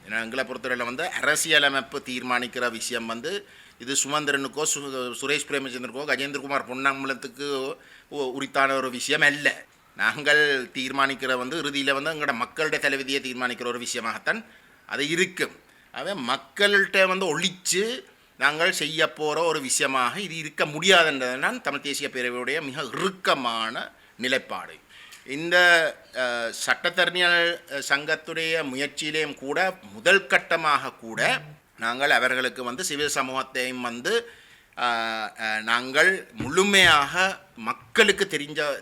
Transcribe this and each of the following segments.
எங்களை பொறுத்தவரையில் வந்து அரசியலமைப்பு தீர்மானிக்கிற விஷயம் வந்து இது சுமந்திரனுக்கோ சுரேஷ் பிரேமச்சந்திரனுக்கோ கஜேந்திரகுமார் பொன்னம்பலத்துக்கு உரித்தான ஒரு விஷயம் அல்ல. நாங்கள் தீர்மானிக்கிற வந்து இறுதியில் வந்து எங்களோட மக்களுடைய தலைவிதியை தீர்மானிக்கிற ஒரு விஷயமாகத்தான் அது இருக்கும். அவை மக்கள்கிட்ட வந்து ஒழித்து நாங்கள் செய்ய போகிற ஒரு விஷயமாக இது இருக்க முடியாதுன்றதுதான் தமிழ் தேசிய பேரவையுடைய மிக இறுக்கமான நிலைப்பாடு. இந்த சட்டத்தரணிகள் சங்கத்துடைய முயற்சியிலேயும் கூட முதல் கட்டமாக கூட நாங்கள் அவர்களுக்கு வந்து சிவில் சமூகத்தையும் வந்து நாங்கள் முழுமையாக மக்களுக்கு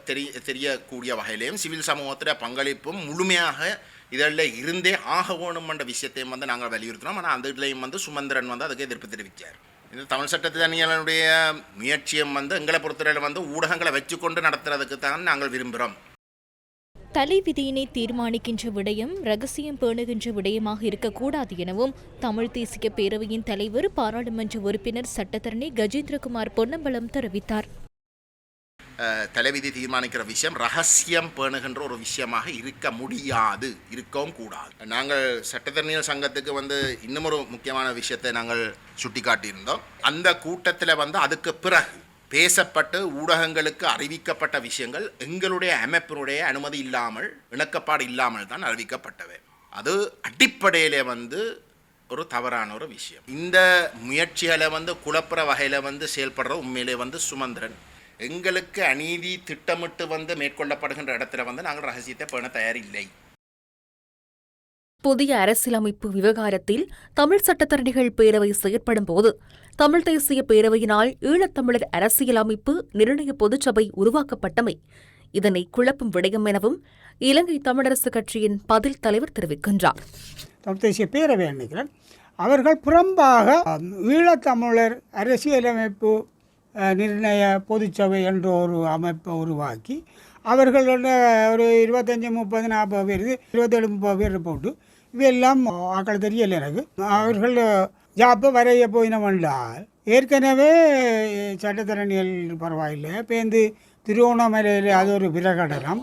தெரியக்கூடிய வகையிலையும் சிவில் சமூகத்துடைய பங்களிப்பும் முழுமையாக இதில் இருந்தே ஆக வேணும் என்ற விஷயத்தையும் வந்து நாங்கள் வலியுறுத்தினோம். ஆனால் அந்த இதுலேயும் வந்து சுமந்திரன் வந்து அதுக்கு எதிர்ப்பு தெரிவித்தார். இந்த தமிழ் சட்டத்தரணிகளுடைய முயற்சியும் வந்து எங்களை பொறுத்தவரையில் வந்து ஊடகங்களை வச்சுக்கொண்டு நடத்துறதுக்கு தான் நாங்கள் விரும்புகிறோம். தலைவிதியினை தீர்மானிக்கின்ற விடயம் ரகசியம் பேணுகின்ற விடயமாக இருக்கக்கூடாது எனவும் தமிழ் தேசிய பேரவையின் தலைவர் பாராளுமன்ற உறுப்பினர் சட்டத்தரணி கஜேந்திரகுமார் பொன்னம்பலம் தெரிவித்தார். தலைவிதி தீர்மானிக்கிற விஷயம் ரகசியம் பேணுகின்ற ஒரு விஷயமாக இருக்க முடியாது, இருக்கவும் கூடாது. நாங்கள் சட்டத்தரணிகள் சங்கத்துக்கு வந்து இன்னும் ஒரு முக்கியமான விஷயத்தை நாங்கள் சுட்டி காட்டியிருந்தோம். அந்த கூட்டத்தில் வந்து அதுக்கு பிறகு பேசப்பட்டு ஊடகங்களுக்கு அறிவிக்கப்பட்ட விஷயங்கள் எங்களுடைய அமைப்பினுடைய அனுமதி இல்லாமல் இணக்கப்பாடு இல்லாமல் தான் அறிவிக்கப்பட்டவை. அது அடிப்படையில் வந்து ஒரு தவறான ஒரு விஷயம். இந்த முயற்சிகளை வந்து குழப்புற வகையில் வந்து செயல்படுற உண்மையிலே வந்து சுமந்திரன் எங்களுக்கு அநீதி திட்டமிட்டு வந்து மேற்கொள்ளப்படுகின்ற இடத்துல வந்து நாங்கள் ரகசியத்தை பேண தயாரில்லை. புதிய அரசியலமைப்பு விவகாரத்தில் தமிழ் சட்டத்தரணிகள் பேரவை செயற்படும் போது தமிழ் தேசிய பேரவையினால் ஈழத்தமிழர் அரசியலமைப்பு நிர்ணய பொதுச்சபை உருவாக்கப்பட்டமை இதனை குழப்பும் விடயம் எனவும் இலங்கை தமிழரசு கட்சியின் பதில் தலைவர் தெரிவிக்கின்றார். தமிழ் தேசிய பேரவை எண்ணிக்கிறேன் அவர்கள் புறம்பாக ஈழத்தமிழர் அரசியலமைப்பு நிர்ணய பொதுச்சபை என்ற ஒரு அமைப்பை உருவாக்கி அவர்களோட ஒரு 25-30-40 பேர் 27-30 பேர் போட்டு இவையெல்லாம் ஆக்கள் தெரியலை எனக்கு. அவர்கள் ஜாப்பை வரைய போயினவென்றால் ஏற்கனவே சட்டத்தரணிகள் பரவாயில்லை பேருந்து திருவோணமலையில் அது ஒரு பிரகடனம்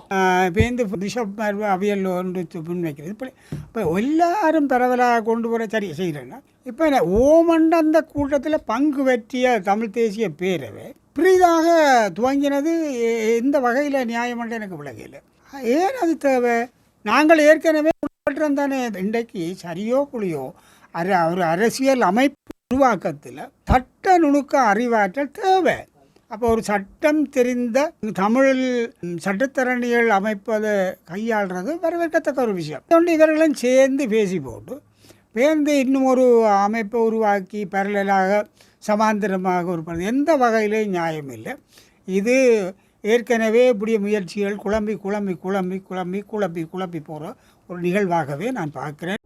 பேருந்து பிஷப் அவியல் ஒன்று முன்வைக்கிறது. இப்போ எல்லாரும் பரவலாக கொண்டு போகிற சரி செய்கிறேன்னா இப்போ ஓமண்ட அந்த கூட்டத்தில் பங்கு பற்றிய தமிழ் தேசிய பேரவை புரிதாக துவங்கினது எந்த வகையில் நியாயமன்ற எனக்கு விளங்கல. ஏன் அது தேவை? நாங்கள் ஏற்கனவே தானே இன்றைக்கு சரியோ புளியோ ஒரு அரசியல் அமைப்பு உருவாக்கத்தில் சட்ட நுணுக்க அறிவாற்றல் தேவை. அப்போ ஒரு சட்டம் தெரிந்த தமிழ் சட்டத்தரணிகள் அமைப்பதை கையாளுறது வரவேற்கத்தக்க ஒரு விஷயம். இவர்களும் சேர்ந்து பேசி போட்டு பேர்ந்து இன்னும் ஒரு அமைப்பை உருவாக்கி பரலாக சமாந்தரமாக ஒரு எந்த வகையிலையும் நியாயம் இல்லை. இது ஏற்கனவே இப்படிய முயற்சிகள் குழம்பி போகிற ஒரு நிகழ்வாகவே நான் பார்க்குறேன்.